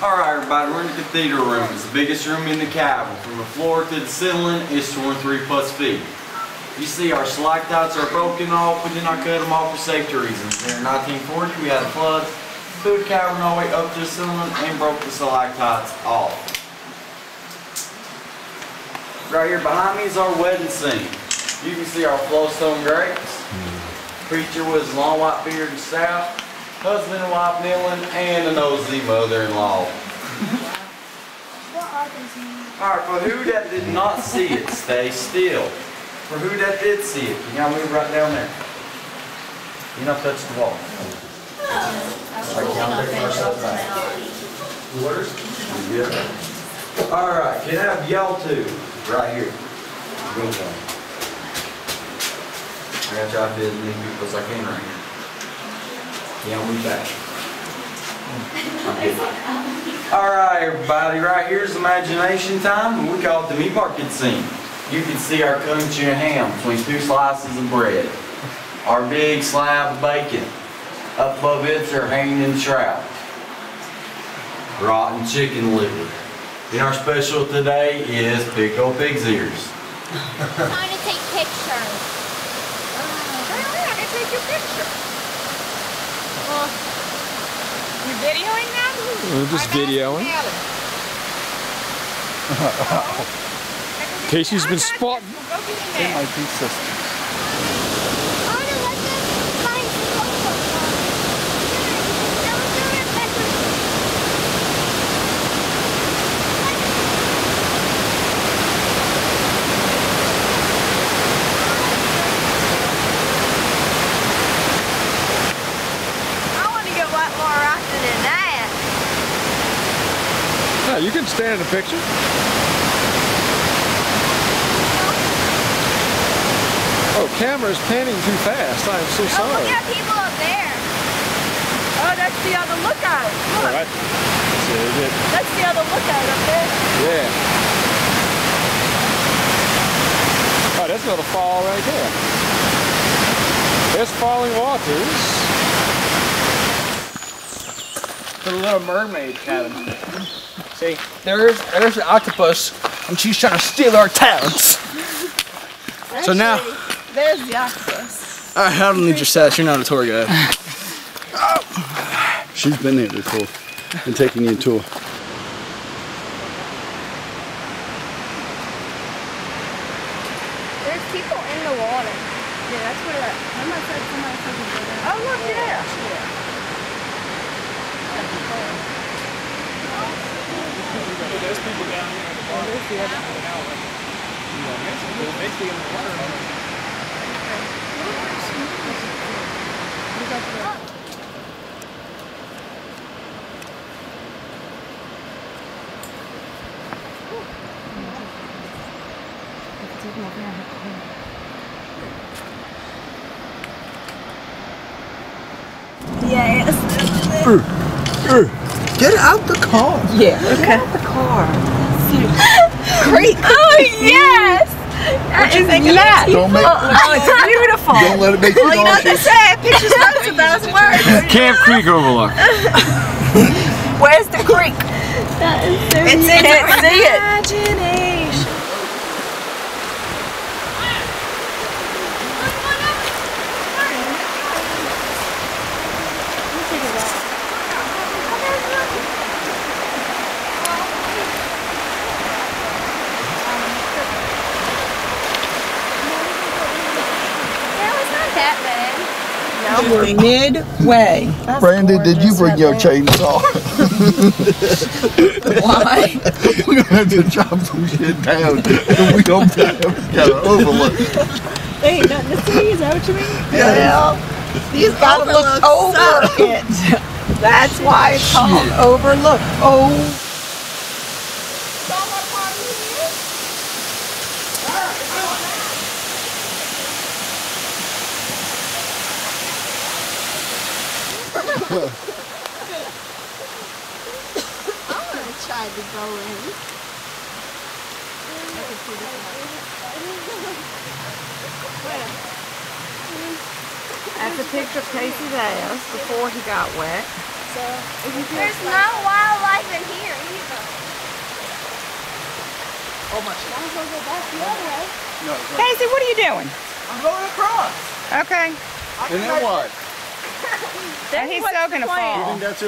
Alright everybody, we're in the cathedral room. It's the biggest room in the cabin. From the floor to the ceiling, it's 23+ feet. You see our stalactites are broken off. We did not cut them off for safety reasons. In 1940 we had a flood, threw the cavern all the way up to the ceiling and broke the stalactites off. Right here behind me is our wedding scene. You can see our flowstone grapes. Preacher with his long white beard and staff. Husband and wife kneeling, and a nosy mother-in-law. Alright, for who that did not see it, stay still. For who that did see it, can y'all move right down there? You not touch the wall. Alright, can I have y'all two right here? Go down. I got y'all to as many people as I can right here. Yeah, we back. Alright everybody, right here's imagination time, and we call it the meat market scene. You can see our country and ham between 2 slices of bread. Our big slab of bacon. Up above it are hanging trout. Rotten chicken liver. And our special today is pickled pig's ears. Trying to take pictures. I can take your picture. Well, you're videoing them? We're just videoing. Casey's been spotted. In my big sister. Yeah, you can stand in the picture. Oh, camera's panning too fast. I'm so sorry. Look at people up there. Oh, that's the other lookout. Look. All right. That's the other lookout up there. Yeah. Oh, that's another fall right there. There's falling waters. The Little Mermaid cabin. See, there's the octopus, and she's trying to steal our talents. Actually, so now, there's the octopus. I don't need your stats. You're not a tour guide. Oh. She's been there before and taking you tour. There's people in the water. Yeah, that's where that. Somebody said something go down. Oh look, yeah. There's people down here in the water. There's the other outlet. Basically in the water. Yes. Get out the car. Yeah. Okay. Get out the car. Creek. Oh yes. That is beautiful. Don't make, it's beautiful. don't let it make you Well, you know what they say, pictures words a thousand words. Camp Creek overlook. Where's the creek? That is so It's in can't see it. imagination. No. We're midway. Brandy, did you bring your chainsaw? Why? We're gonna have to chop some shit down. We don't have got an overlook. Ain't nothing to see, is that what you mean? Yeah. These gotta look over it. That's why it's called overlook. Oh. I want to try to go in. That's a picture of Casey's ass before he got wet. There's no wildlife in here. Casey, what are you doing? I'm going across. Okay. And then what? And he's still gonna You fall. think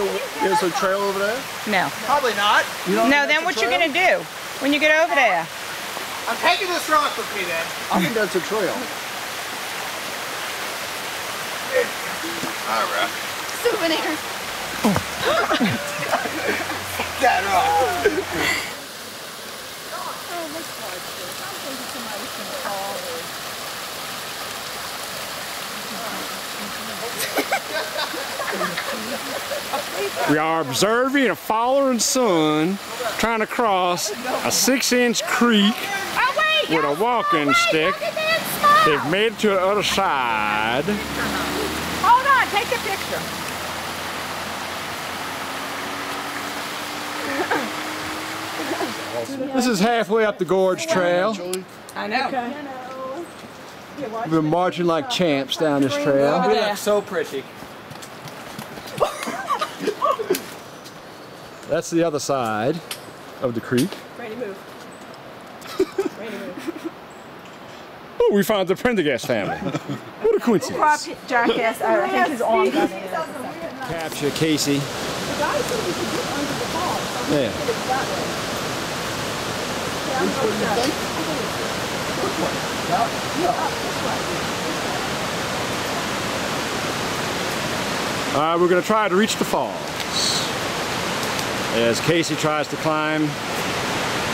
there's a trail over there? No. Probably not. You don't No, think then that's what a you trail? gonna do when you get over there? I'm taking this rock with me then. I think that's a trail. Alright. Souvenir. That rock. We are observing a falling sun trying to cross a 6-inch creek Oh wait! with a walking stick. They've made it to the other side. Hold on, take a picture. This is halfway up the gorge trail. I know. We've been marching like champs down this trail. We look so pretty. That's the other side of the creek. Ready to move. Ready to move. Oh, we found the Prendergast family. What a coincidence. Jackass. I think his arm got in. Capture Casey. The guy said we could get under the ball. So Yeah. we did it that way. Yeah, I'm going to We're going to try to reach the falls as Casey tries to climb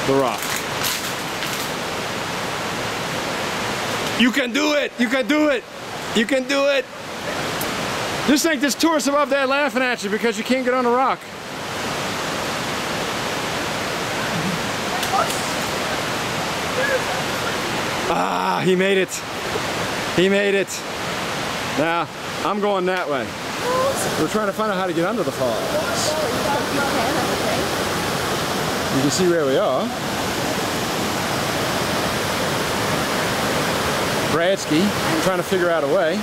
the rock. You can do it! You can do it! You can do it! Just think this tourist above there laughing at you because you can't get on the rock. Ah, he made it. He made it. Now, I'm going that way. We're trying to find out how to get under the falls. You can see where we are. Bradsky, trying to figure out a way.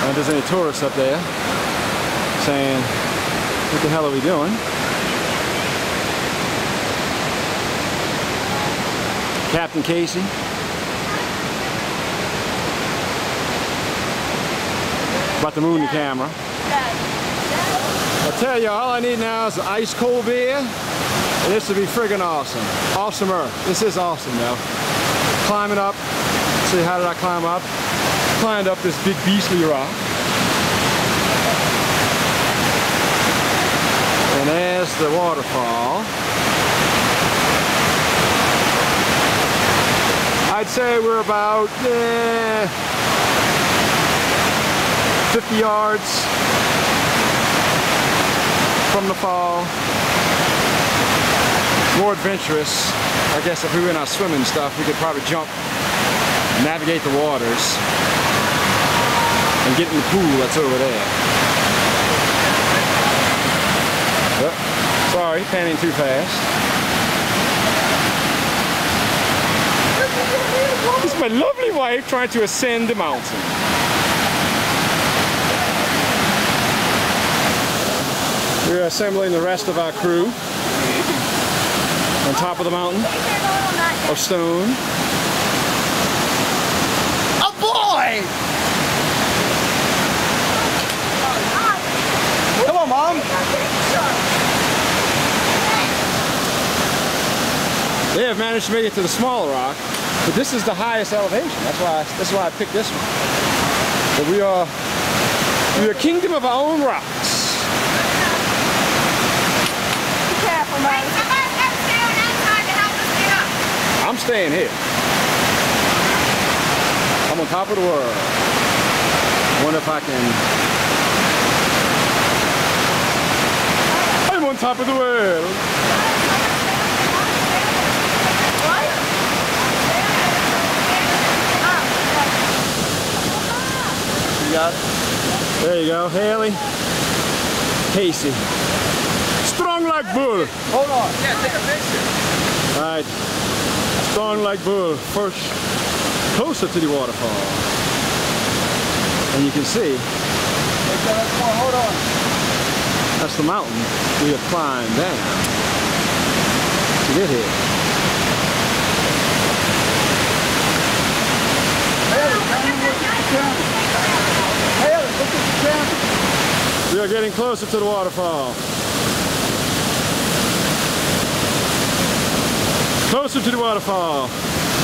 If there's any tourists up there saying, what the hell are we doing? Captain Casey. About to moon the camera. I tell you, all I need now is an ice cold beer, and this will be friggin' awesome. Awesomer. This is awesome though. Climbing up. See, how did I climb up? Climbed up this big beastly rock. And there's the waterfall. I'd say we're about 50 yards from the fall. More adventurous. I guess if we were in our swimming stuff, we could probably jump, navigate the waters, and get in the pool that's over there. Oh, sorry, panning too fast. This is my lovely wife trying to ascend the mountain. We're assembling the rest of our crew on top of the mountain of stone. Oh boy! Come on, Mom. They have managed to make it to the smaller rock, but this is the highest elevation. That's why I picked this one. So we are a kingdom of our own rocks. Be careful, man. I'm staying here. I'm on top of the world. I wonder if I can. I'm on top of the world. You got it? There you go, Haley. Casey. Strong like bull. Hold on. Yeah, take a picture. All right. Strong like bull. First, closer to the waterfall. And you can see. Hold on. That's the mountain we have climbed down to to get here. We are getting closer to the waterfall. Closer to the waterfall.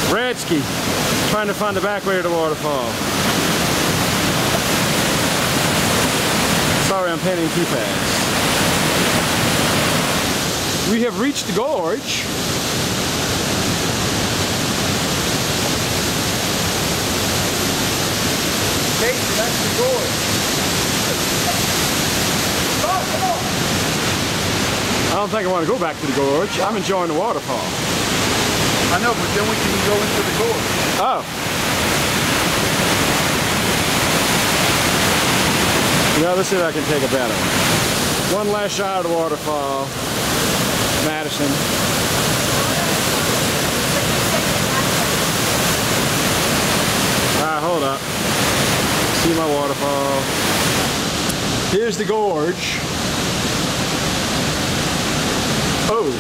Radsky trying to find the back way to the waterfall. Sorry, I'm panning too fast. We have reached the gorge. Casey, that's the gorge. I don't think I want to go back to the gorge. I'm enjoying the waterfall. I know, but then we can go into the gorge. Oh. Now let's see if I can take a better one. One last shot of the waterfall. Madison. Alright, hold up. See my waterfall. Here's the gorge. Oh,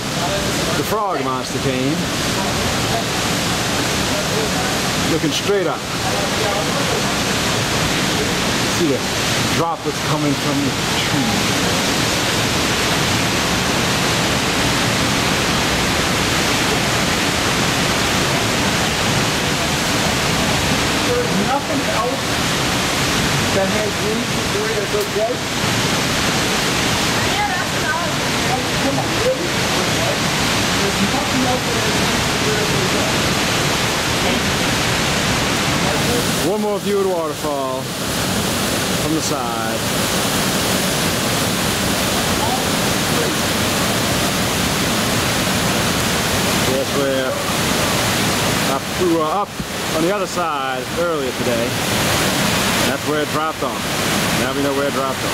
the frog monster came. Looking straight up. See the droplets coming from the tree. There's nothing else that has roots to do it as okay? Yeah, that's what I was thinking. Come on, really? There's nothing else that has roots to do it as okay? One more view of the waterfall from the side. That's where we were up on the other side earlier today. That's where it dropped on. Now we know where it dropped on.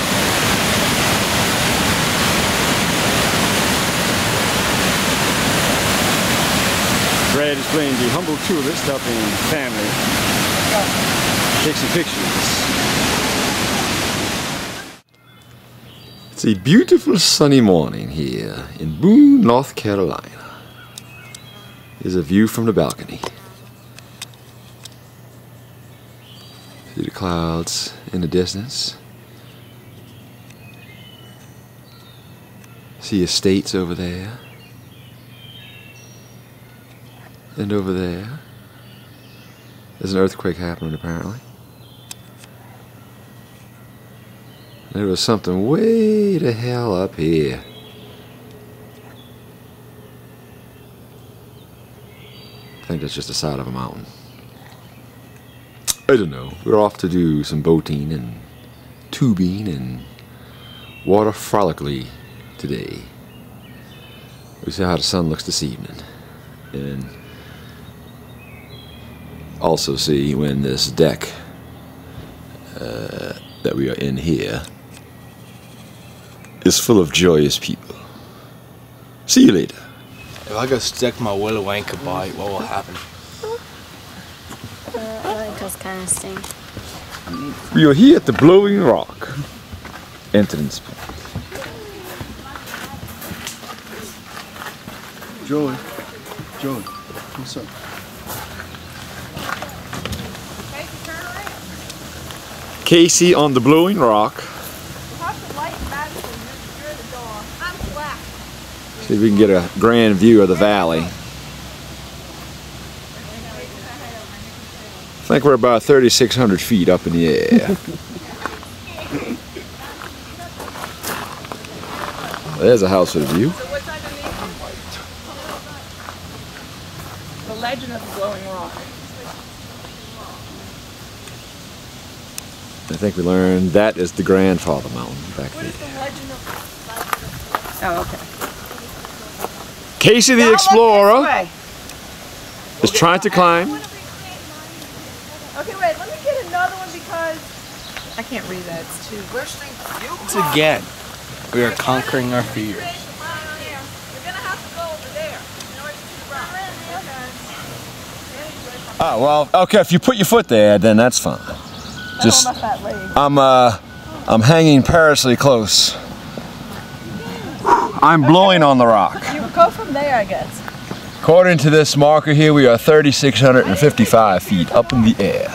Brad is playing the humble tourist, helping family take some pictures. It's a beautiful sunny morning here in Boone, North Carolina. Here's a view from the balcony. See the clouds in the distance. See estates over there. And over there. There's an earthquake happening apparently. There was something way the hell up here. I think that's just the side of a mountain. I don't know. We're off to do some boating and tubing and water frolically today. We see how the sun looks this evening. And also see when this deck that we are in here is full of joyous people. See you later. If I go stick my willow anchor bite, what will happen? It does kind of sting. We are here at the Blowing Rock entrance point. Joey, what's up? Casey on the Blowing Rock. See if we can get a grand view of the valley. I think we're about 3,600 feet up in the air. There's a house with a view. The legend of the Blowing Rock. I think we learned that is the grandfather mountain back there. Oh, okay. Casey the Explorer is trying to climb. Okay, wait, let me get another one because I can't read that. It's too. Once again, we are conquering our fears. You're gonna have to go over there in order to the rock. Oh, well, okay, if you put your foot there, then that's fine. Just, I'm hanging perilously close. I'm blowing on the rock. You go from there, I guess. According to this marker here, we are 3,655 feet up in the air.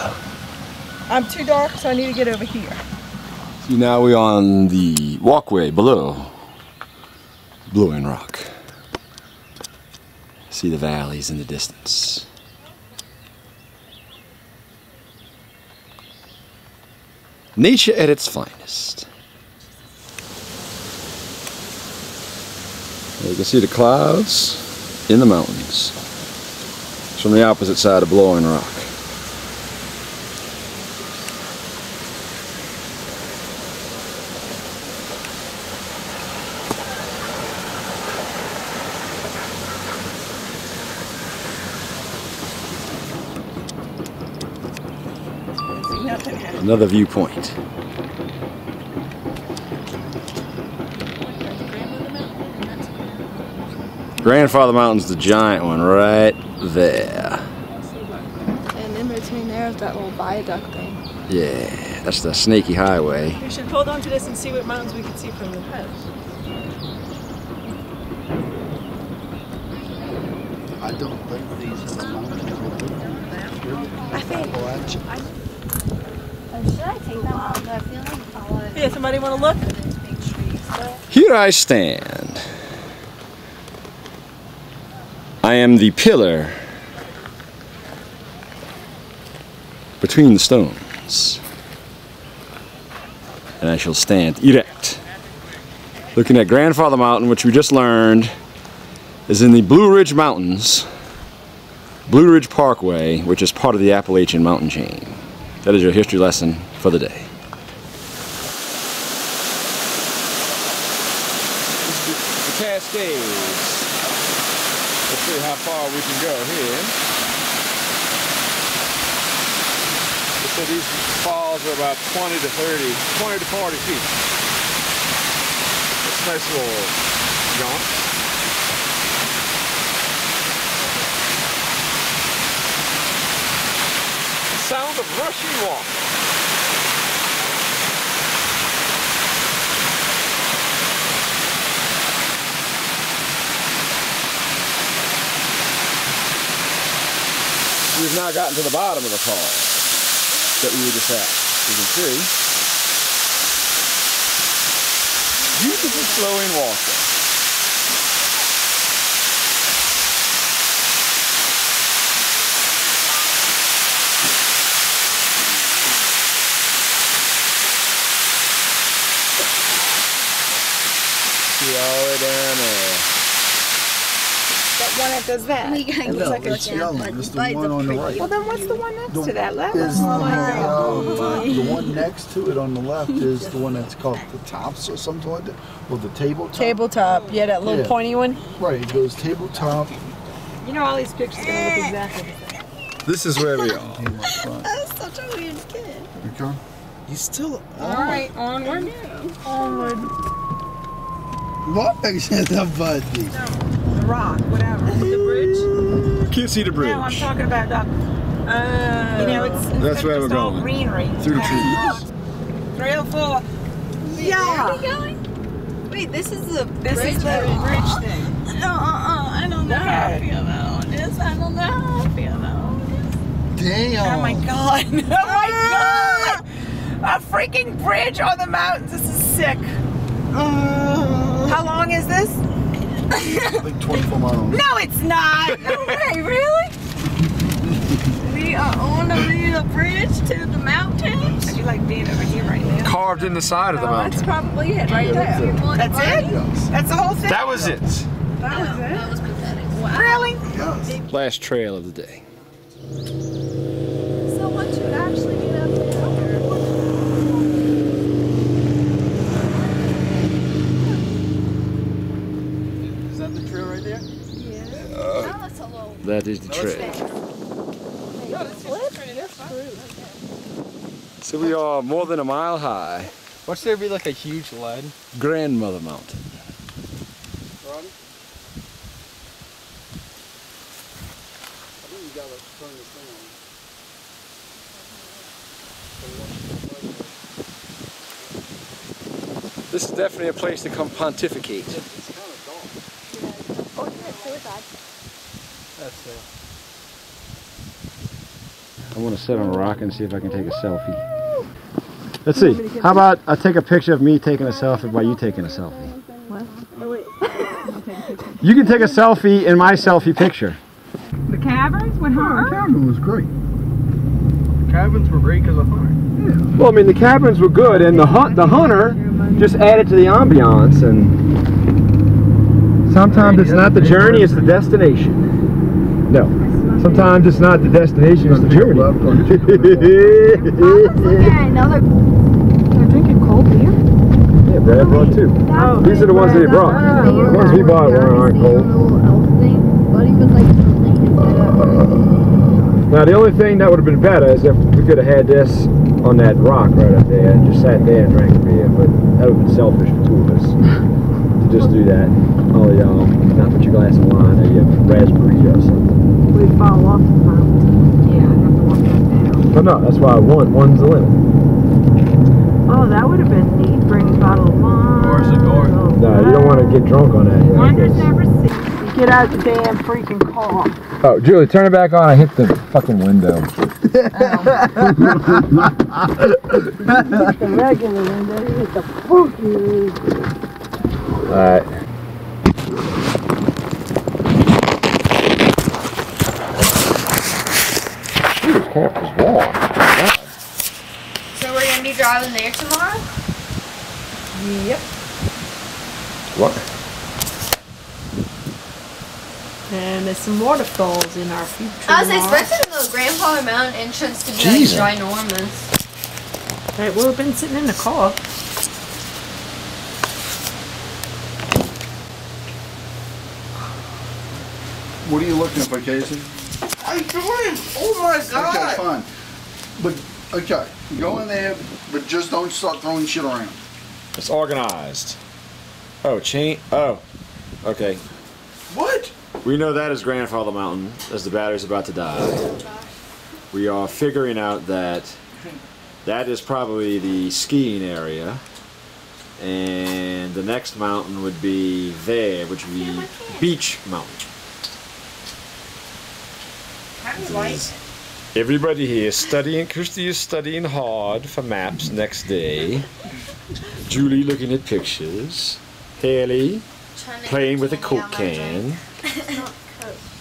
I'm too dark, so I need to get over here. See, now we're on the walkway below Blowing Rock. See the valleys in the distance. Nature at its finest. You can see the clouds in the mountains. It's from the opposite side of Blowing Rock. Another viewpoint. Grandfather Mountain's the giant one right there. And in between there is that little viaduct thing. Yeah, that's the snaky highway. We should hold on to this and see what mountains we can see from the house. I don't think these are the mountains. I think. Should I take that off? I feel like follow it. Yeah, somebody want to look? Here I stand. I am the pillar between the stones, and I shall stand erect, looking at Grandfather Mountain, which we just learned is in the Blue Ridge Mountains, Blue Ridge Parkway, which is part of the Appalachian mountain chain. That is your history lesson for the day. The Cascades. Let's see how far we can go here. They said these falls are about 20 to 40 feet. It's a nice little jump. The sound of rushing water. We've now gotten to the bottom of the fall that we were just at. You can see beautiful flowing water. See all the way down there. That one that does that. We gotta It looks like It's yellow. It's the one on the right. Well, then what's the one next to that left? Is the one next to it on the left is the one that's called the tops or something like that, or the tabletop. Tabletop. Yeah, that little Yeah. pointy one. Right, it goes tabletop. You know all these pictures are gonna look exactly the same. This is where we are. That's such a weird kid. Okay. He's still All right, onward. Onward. What? The buddy. The rock, whatever. The bridge. Can't see the bridge. No, I'm talking about the. You know, it's That's where we're just all going. greenery. Through the trees. 304. Where Yeah. are we going? Wait, this is the This bridge. is the bridge thing. No, I don't know how I feel about this. I don't know how I feel about this. Damn. Oh my god. Oh my god. A freaking bridge on the mountains. This is sick. How long is this? Like 24 miles. No, it's not. No way, really? We are on the little bridge to the mountains. I do like being over here right now. Carved in the side of the That's mountain. probably it right there. That's it? Yes. That's the whole thing? That was it. That was it? That was pathetic. Wow. Really? Yes. Last trail of the day. So once you actually get up there. Is that the trail right there? Now it's a little That is the trail. So we are more than a mile high. Watch there be like a huge lead. Grandmother Mountain. Ronnie? I think you gotta turn this thing on. This is definitely a place to come pontificate. It's kind of dark. Oh, yeah, suicide. That's it. I want to sit on a rock and see if I can take a selfie. Let's see. How about I take a picture of me taking a selfie while you taking a selfie? What? Oh, wait. You can take a selfie in my selfie picture. The caverns with her? The cabin was great. Cabins were great because of hunting. Yeah. Well, I mean, the cabins were good, and the hunter just added to the ambiance. And sometimes it's not the journey; it's the destination. No, sometimes it's not the destination; it's the journey. They're drinking cold beer? Yeah, Brad brought two. Oh, These are the ones that he brought. The ones we bought aren't cold. Now the only thing that would have been better is if we could have had this on that rock right up there and just sat there and drank a beer, but that would have been selfish for two of us to just do that. Oh y'all, not put your glass of wine or your raspberry or something. We'd fall off the mountain. Yeah, I'd have to walk back down. But no, that's why one's the limit. Oh, that would have been neat. Bring a bottle of wine. Where's the door? Oh, No, you don't want to get drunk on that. You know, Wonders 'cause- never cease. Get out the damn freaking car. Oh, Julie, turn it back on. I hit the fucking window. The regular window. Hit the spooky. Alright. This camp is warm. So we're gonna be driving there tomorrow? Yep. What? And there's some waterfalls in our future. I was tomorrow. expecting the Grandfather Mountain entrance to be Jesus. like ginormous. Hey, we've been sitting in the car. What are you looking for, Casey? I'm doing. Oh my god. Okay, fine. But, okay, go in there, but just don't start throwing shit around. It's organized. Oh, chain. Oh. Okay. What? We know that is Grandfather Mountain, as the battery's about to die. We are figuring out that that is probably the skiing area. And the next mountain would be there, which would be Beach Mountain. Everybody here is studying. Christy is studying hard for maps next day. Julie looking at pictures. Haley playing with a Coke can.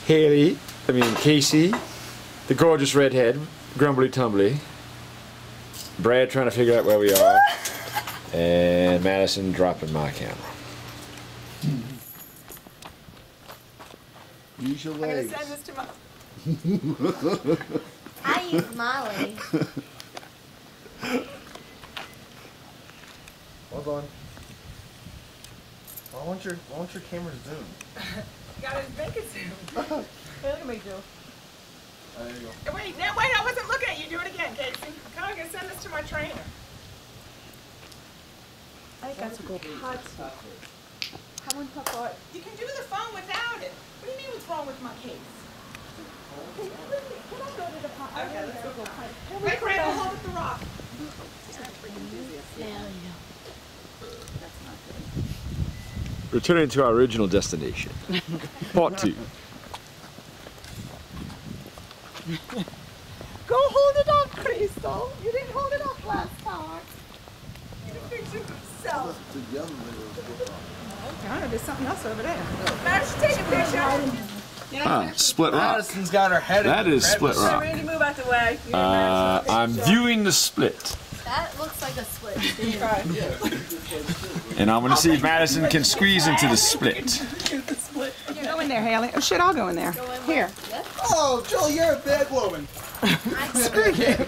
Casey, the gorgeous redhead, grumbly tumbly. Brad trying to figure out where we are. And Madison dropping my camera. Use your legs. this to my... I use Molly. Hold on. Why won't your camera zoom? You gotta make it zoom. Hey, look at me, Joe. There you go. Wait, no, wait, I wasn't looking at you. Do it again, Casey. Come on, I'm gonna send this to my trainer. I think that's a good hot spot. You can do the phone without it. What do you mean what's wrong with my case? Can I go to the pot? Okay, let's go. Wait, Grandma, hold up the rock. Returning to our original destination. Part 2. Go hold it up, Crystal. You didn't hold it up last time. You can fix it yourself. I know there's something else over there. Madison, take a picture. Ah, split rock. Madison's got her head That in the is split crevice. rock. Randy, move out the way. I'm viewing the split. That looks like a split. And I'm going to see if Madison can squeeze into the split. Go in there, Haley. Oh shit, I'll go in there. Here. Oh, Joel, you're a bad woman.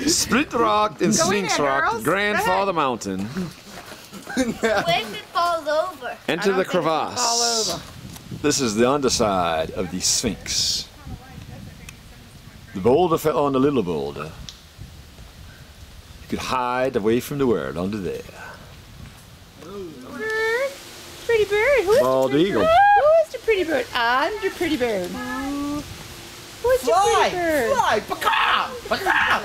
Split rock and Go in Sphinx there, Rock, girls. Grandfather Mountain. What if it falls over? Enter the crevasse. This is the underside of the Sphinx. The boulder fell on the little boulder. You could hide away from the world under there. Bird. Pretty bird. Who's Bald eagle. Who's the pretty bird? I'm the pretty bird. Who's the pretty bird? Fly! Pacaw! Pacaw!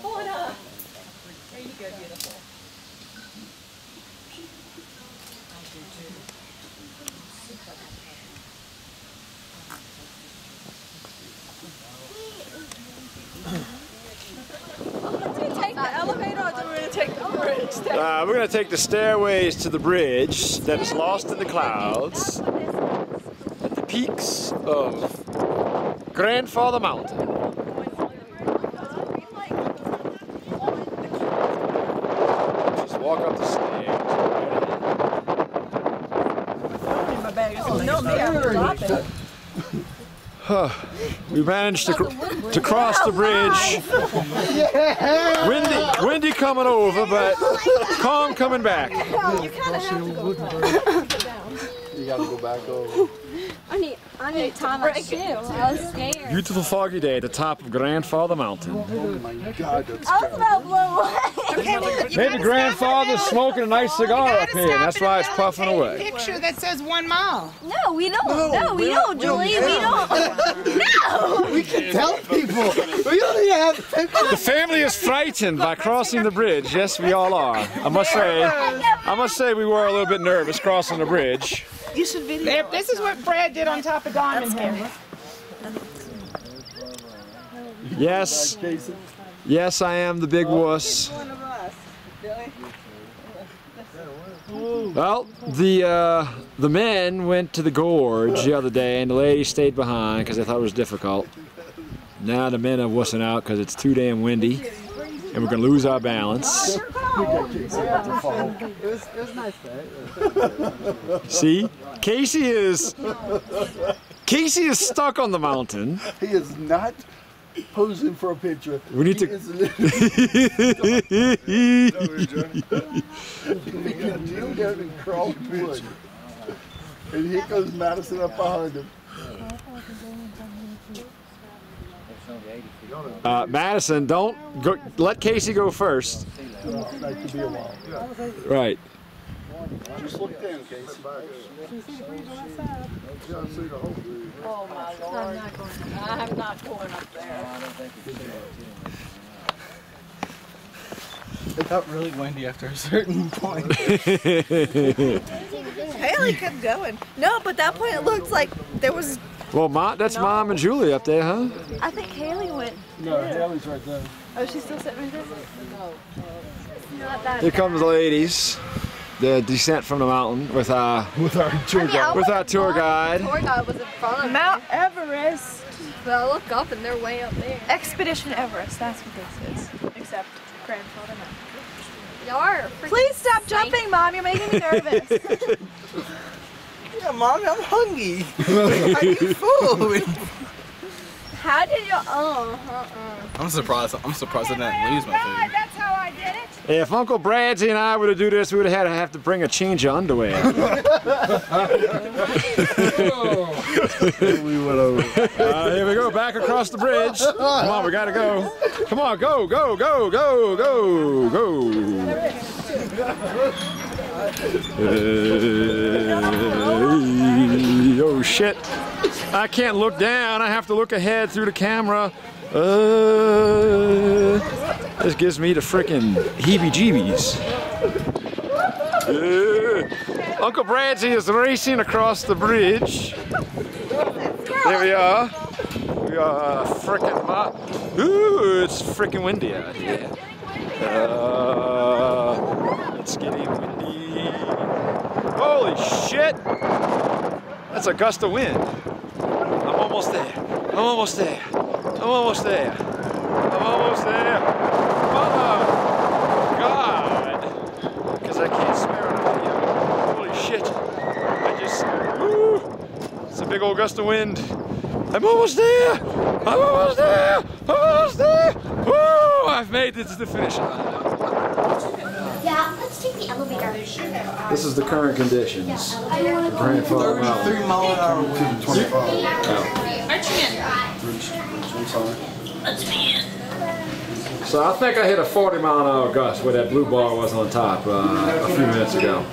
Hold up. There you go, beautiful. We're going to take the stairways to the bridge that is lost in the clouds at the peaks of Grandfather Mountain. Just walk up the stairs. We managed to cross the bridge. Windy coming over, but calm coming back. You kind of have to go. You gotta go back over. I need time my shoe. I was scared. Beautiful foggy day at the top of Grandfather Mountain. Oh my God, that's I was about to blow away. Maybe Grandfather's smoking a nice cigar up here, and that's why it's puffing away. Picture that says 1 mile. No, we don't. No, we don't, Julie. We don't. No. we can tell people. We don't even have pictures. The family is frightened by crossing the bridge. Yes, we all are. I must say we were a little bit nervous crossing the bridge. You should video. This is what Brad did on top of Diamond Hill. Yes. Yes, I am the big wuss. Well, the men went to the gorge the other day, and the ladies stayed behind because they thought it was difficult. Now the men are wussing out because it's too damn windy, and we're gonna lose our balance. See, Casey is stuck on the mountain. He is not posing for a picture. We need to. He can kneel down and crawl wood. And here goes Madison up behind him. Madison, don't go. Let Casey go first. That could be a while. Right. Just look down, Casey. Oh my Lord. I'm not going up there. It got really windy after a certain point. Haley kept going. No, but that point it looked like there was. Well, that's Mom and Julie up there, huh? I think Haley went. No, Haley's right there. Oh, she's still sitting right there? No. Not that Here comes the ladies. The descent from the mountain with our tour guide. Tour guide was in front of Mount Everest. But I look up and they're way up there. Expedition Everest, that's what this is. Except Grandfather Mountain. Y'all are freaking Please stop psych. jumping, Mom. You're making me nervous. Yeah, Mom, I'm hungry. I need food. How did you? I'm surprised I didn't lose my food. That's how I did it. If Uncle Bradsy and I were to do this, we would have had to bring a change of underwear. Here we go, back across the bridge. Come on, we gotta go. Come on, go, go, go, go, go, go. Oh shit. I can't look down, I have to look ahead through the camera. This gives me the frickin' heebie-jeebies. Uncle Bradsy is racing across the bridge. There we are. We are frickin' ooh, it's frickin' windy out here. It's getting windy. Holy shit! That's a gust of wind. I'm almost there. I'm almost there. I'm almost there. I'm almost there. Oh, God. Because I can't swear on a video. Holy shit. Woo. It's a big old gust of wind. I'm almost there. I'm almost there. I'm almost there. Woo. I've made it to the finish line. Yeah, let's take the elevator. This is the current conditions. Grandfather Mountain. 33 mile an hour wind. 25. So I think I hit a 40 mile an hour gust where that blue bar was on top a few minutes ago.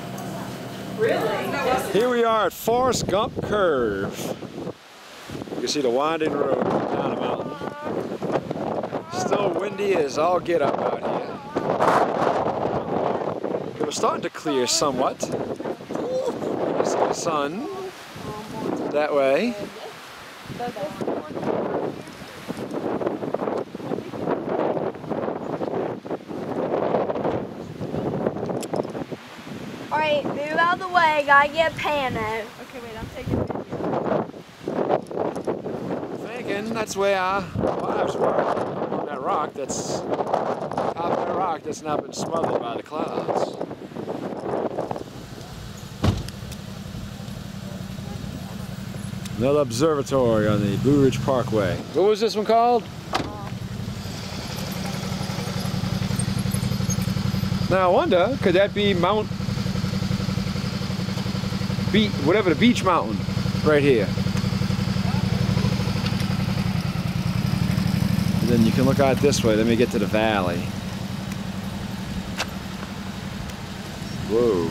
Really? Here we are at Forrest Gump Curve. You can see the winding road down the mountain. Still windy as all get up out here. It was starting to clear somewhat. You can see the sun that way. Alright, move out of the way. Gotta get Pano. Okay, wait, I'm taking video. Thinking that's where our wives were. On that rock that's, top of that rock that's now been smothered by the clouds. Another observatory on the Blue Ridge Parkway. What was this one called? Now I wonder, could that be Mount whatever the beach mountain right here? And then you can look out this way. Let me get to the valley. Whoa.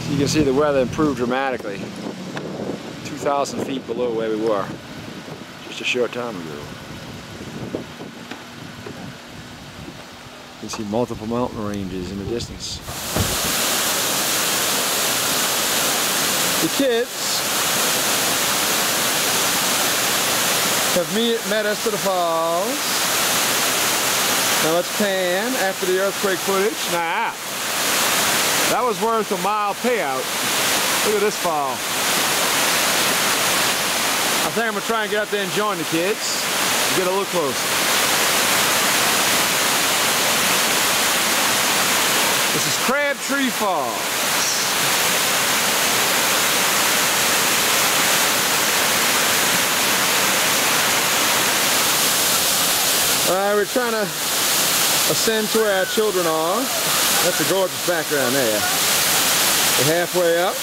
So you can see the weather improved dramatically. 2,000 feet below where we were just a short time ago. You can see multiple mountain ranges in the distance. The kids have met us to the falls. Now let's pan after the earthquake footage. Nah, that was worth a mile payout. Look at this fall. I think I'm gonna try and get out there and join the kids. Get a little closer. This is Crabtree Falls. We're trying to ascend to where our children are. That's a gorgeous background there. We're halfway up,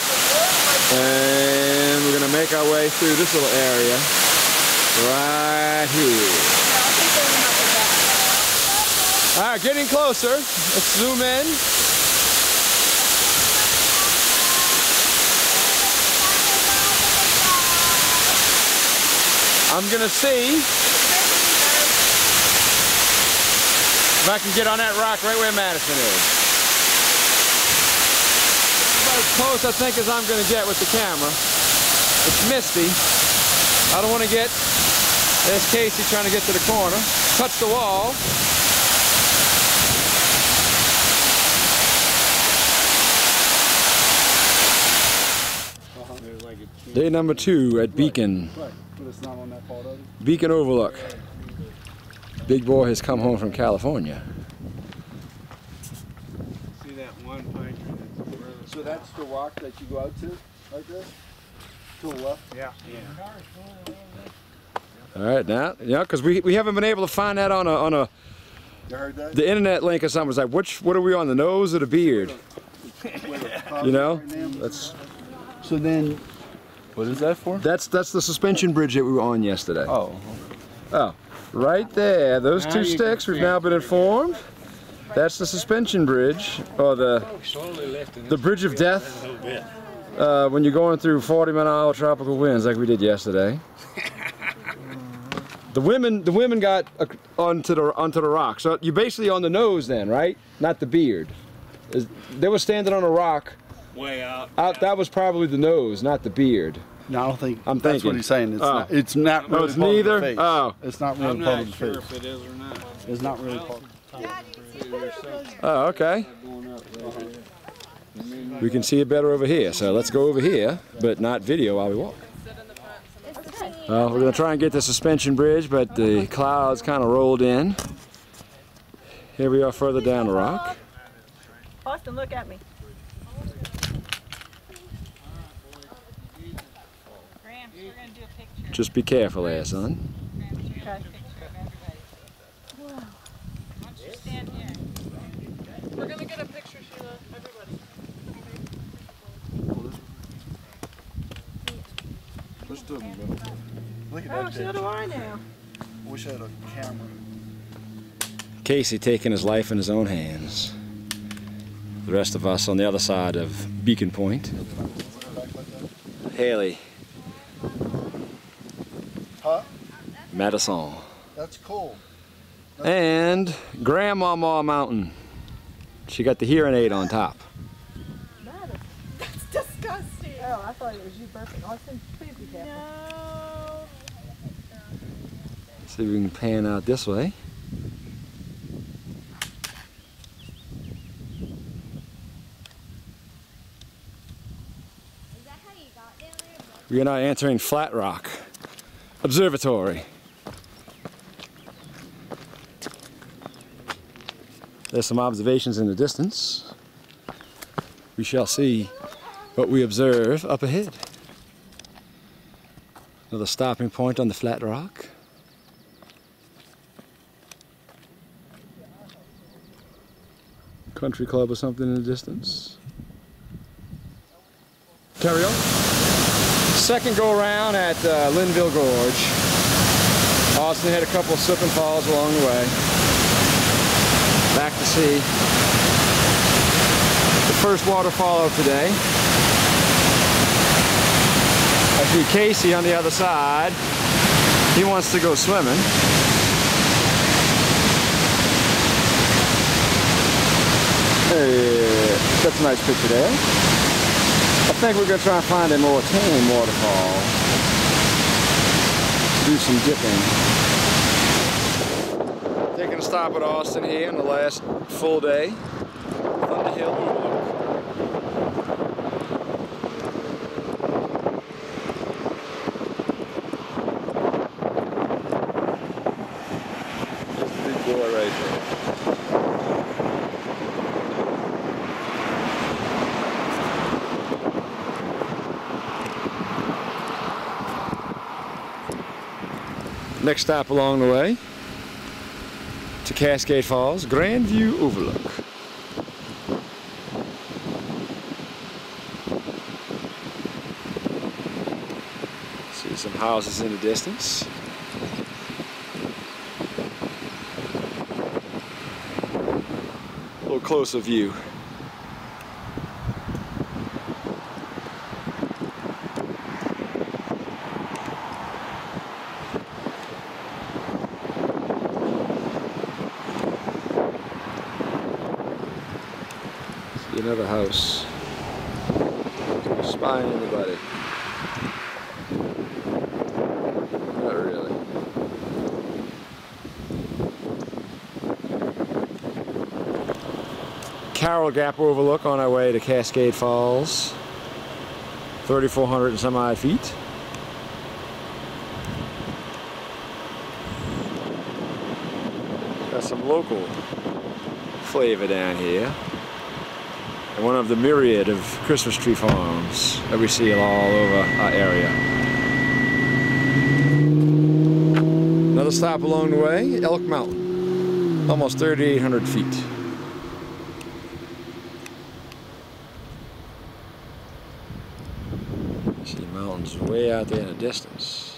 and we're going to make our way through this little area right here. All right, getting closer. Let's zoom in. I'm going to see if I can get on that rock right where Madison is. About as close, I think, as I'm going to get with the camera. It's misty. I don't want to get... There's Casey trying to get to the corner. Touch the wall. Day number 2 at Beacon. Beacon Overlook. Big boy has come home from California. See that one pine tree that's further So that's the rock that you go out to, right there? To the left? Yeah. All right, now, yeah, because we haven't been able to find that on a You heard that? the internet link or something. It's like, what are we on, the nose or the beard? You know? That's So then, What is that for? that's the suspension bridge that we were on yesterday. Oh. Oh, right there, those Now two you sticks, can we've see now it. been informed. That's the suspension bridge, or the bridge of death, when you're going through 40-mile-an-hour tropical winds like we did yesterday. The women got onto the rock. So you're basically on the nose then, right? Not the beard. They were standing on a rock. Way out. That was probably the nose, not the beard. no, I don't think I'm that's thinking. what he's saying. It's Oh. not. It's not No, really it's part neither? of the face. Oh. It's not really I'm part not of the sure face. if it is or not. It's not really part. Oh, okay. We can see it better over here. So let's go over here, but not video while we walk. Well, we're going to try and get the suspension bridge, but the clouds kind of rolled in. Here we are further down the rock. Austin, look at me. Graham, we're going to do a picture. Just be careful there, son. Okay. Why don't you stand here? We're going to get a picture, Sheila. Everybody. Let's do it in the middle. Look at Oh, that so picture. do I now. Wish I had a camera. Casey taking his life in his own hands. The rest of us on the other side of Beacon Point. Haley. Huh? Madison. That's cool. And Grandmama Mountain. She got the hearing aid on top. That's disgusting. Oh, I thought it was you burping. Austin, please be careful. No. See if we can pan out this way. We are now entering Flat Rock Observatory. There's some observations in the distance. We shall see what we observe up ahead. Another stopping point on the Flat Rock. Country club or something in the distance. Carry on. Second go around at Linville Gorge. Austin had a couple of slip and falls along the way. Back to see the first waterfall of today. I see Casey on the other side. He wants to go swimming. Hey, that's a nice picture there. I think we're going to try and find a more tame waterfall to do some dipping. Taking a stop at Austin here on the last full day. Thunder Hill Overlook. There's the big boy right there. Next stop along the way to Cascade Falls, Grand View Overlook. See some houses in the distance. A little closer view. Another house. Spying anybody. Not really. Carroll Gap Overlook on our way to Cascade Falls. 3,400 and some odd feet. Got some local flavor down here. And one of the myriad of Christmas tree farms that we see all over our area. Another stop along the way, Elk Mountain, almost 3,800 feet. See mountains way out there in the distance.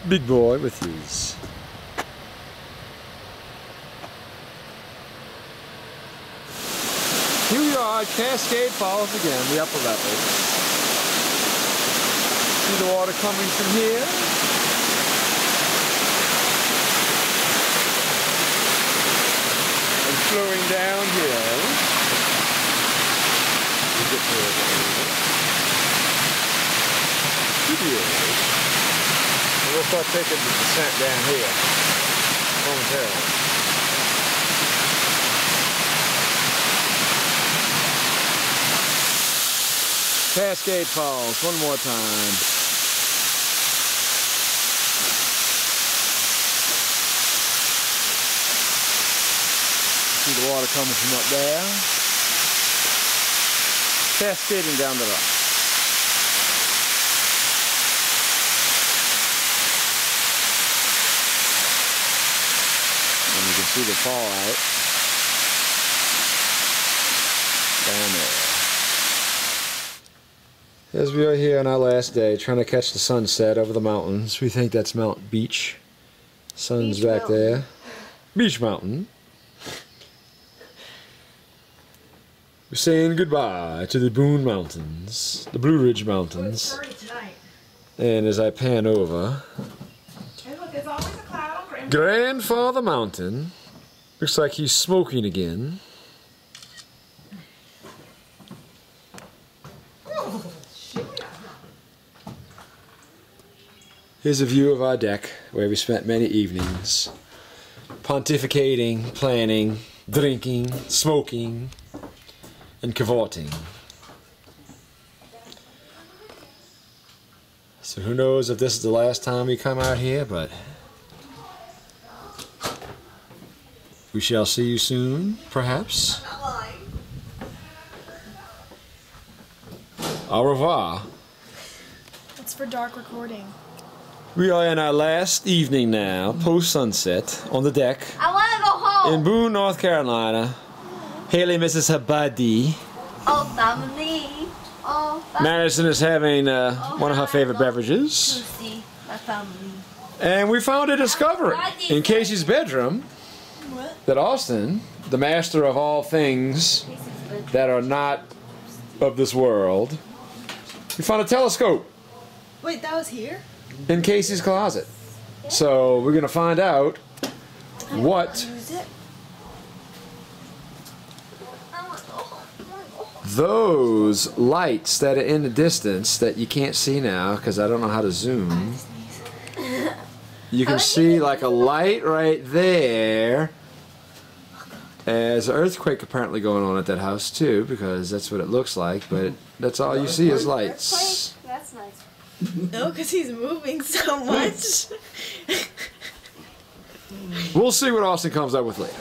Big boy with his here we are at Cascade Falls again, the upper level. See the water coming from here. And flowing downhill. We get to it. We'll start taking the descent down here momentarily. Cascade Falls, one more time. See the water coming from up there. Cascading down the rock. You can see the fallout down there. As we are here on our last day, trying to catch the sunset over the mountains. We think that's Mount Beach. Sun's Beach back Mountain. There. Beach Mountain. We're saying goodbye to the Boone Mountains, the Blue Ridge Mountains. And as I pan over, Grandfather Mountain. Looks like he's smoking again. Here's a view of our deck where we spent many evenings pontificating, planning, drinking, smoking, and cavorting. So who knows if this is the last time we come out here, but we shall see you soon, perhaps. Au revoir. It's for dark recording. We are in our last evening now, post-sunset, on the deck. I want to go home. In Boone, North Carolina. Haley misses her buddy. Oh, family. Oh, family. Madison is having one of her favorite beverages. See my family. And we found a discovery in Casey's bedroom that Austin, the master of all things that are not of this world, we found a telescope. Wait, that was here? In Casey's closet. So we're gonna find out what those lights that are in the distance that you can't see now because I don't know how to zoom. You can see like a light right there. There's an earthquake apparently going on at that house too, because that's what it looks like, but that's all you see is lights. That's nice. No, because he's moving so much. We'll see what Austin comes up with later.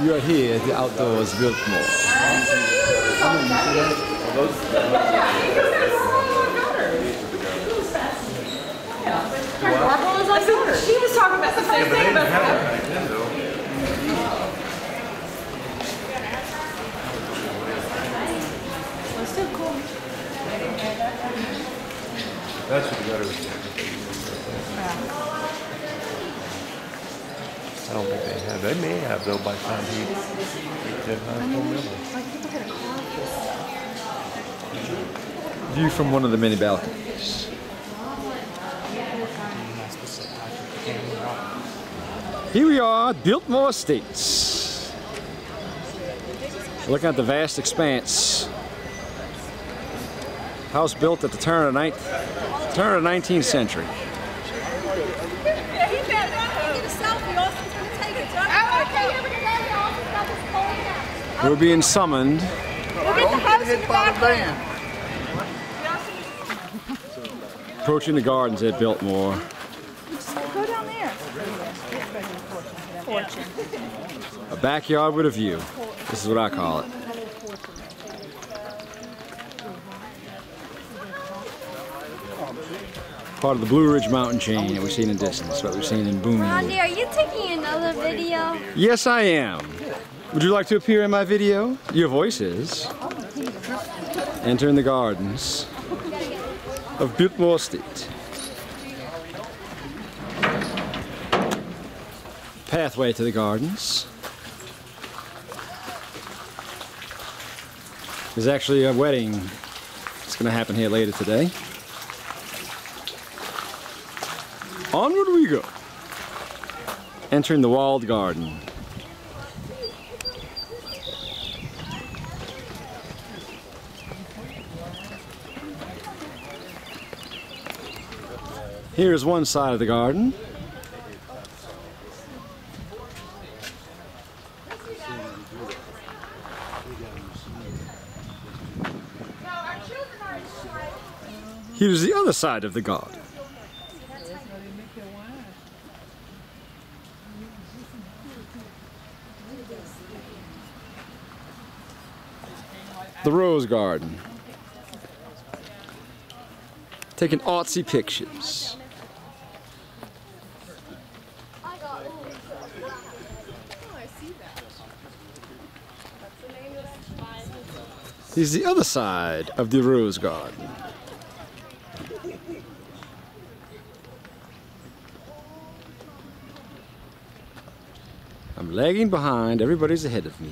You are here at the Outdoors Biltmore. She was talking about the same thing, but It's still cool. That's what the gutter was doing. I don't think they have. They may have though by the time he did. I don't remember. View from one of the many balconies. Here we are at Biltmore Estates. Looking at the vast expanse. House built at the turn of the 19th century. We're being summoned. Approaching the gardens at Biltmore. Go down there. A backyard with a view. This is what I call it. Part of the Blue Ridge mountain chain that we've seen in the distance, what we've seen in Boone. Rodney, are you taking another video? Yes, I am. Would you like to appear in my video? Your voice is. Entering the gardens of Biltmore Estate. Pathway to the gardens. There's actually a wedding that's going to happen here later today. Onward we go. Entering the walled garden. Here's one side of the garden. Here's the other side of the garden. The rose garden. Taking artsy pictures. Here's the other side of the rose garden. I'm lagging behind, everybody's ahead of me.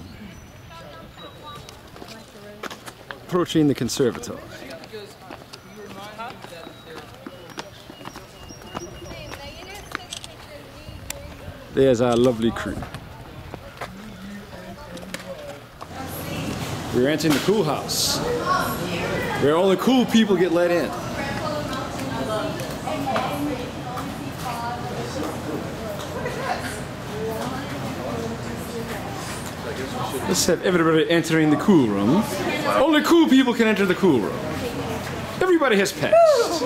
Approaching the conservatory. There's our lovely crew. We're entering the cool house, where only cool people get let in. Let's have everybody entering the cool room. Only cool people can enter the cool room. Everybody has passed.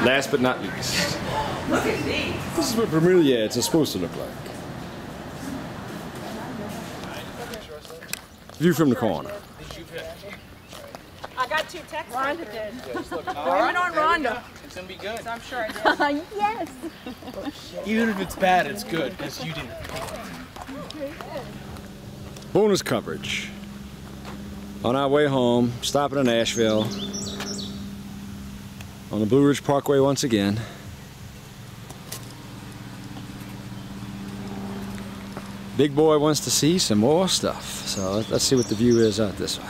Last but not least. This is what bromeliads are supposed to look like. View from the corner. I got 2 texts. Rhonda did. Blame it on Rhonda. It's gonna be good. I'm sure I did. Yes. Even if it's bad, it's good because you didn't. Bonus coverage. On our way home, stopping in Asheville. On the Blue Ridge Parkway once again. Big boy wants to see some more stuff. So let's see what the view is out this way.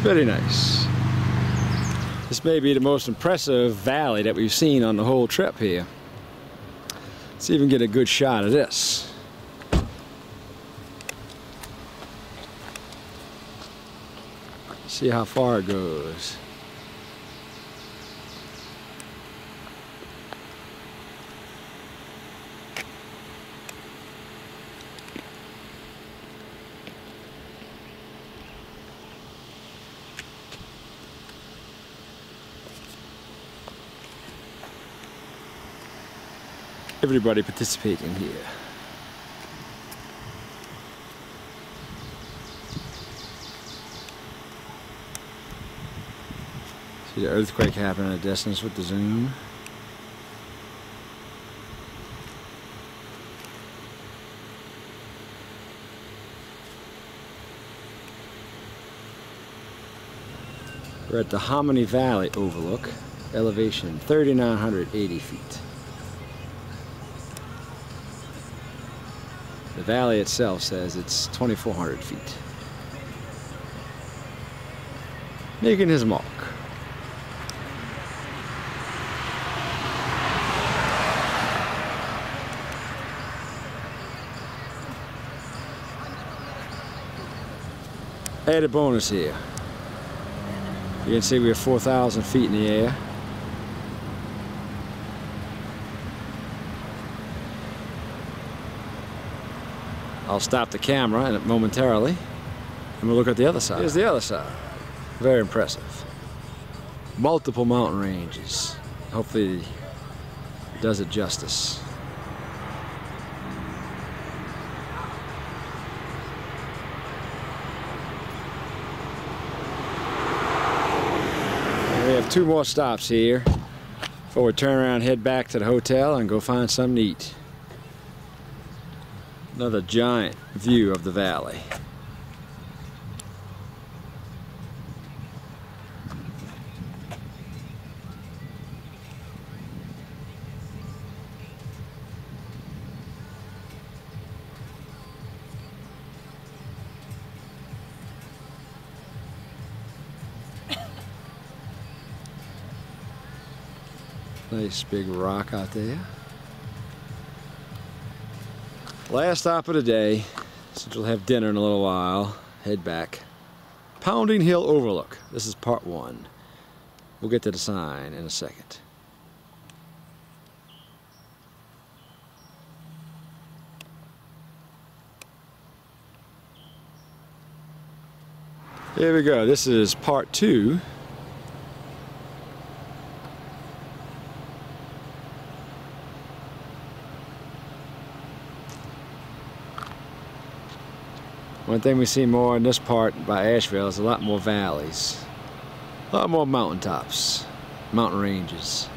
Very nice. This may be the most impressive valley that we've seen on the whole trip here. Let's even get a good shot of this. See how far it goes. Everybody participating here. See the earthquake happening at a distance with the zoom. We're at the Hominy Valley overlook, elevation 3,980 feet. The valley itself says it's 2,400 feet. Making his mark. Added bonus here. You can see we're 4,000 feet in the air. I'll stop the camera momentarily and we'll look at the other side. Here's the other side. Very impressive. Multiple mountain ranges. Hopefully it does it justice. We have 2 more stops here before we turn around and head back to the hotel and go find something to eat. Another giant view of the valley. Nice big rock out there. Last stop of the day, since we'll have dinner in a little while, head back. Pounding Hill Overlook. This is part 1. We'll get to the sign in a second. Here we go. This is part 2. One thing we see more in this part by Asheville is a lot more valleys, a lot more mountaintops, mountain ranges.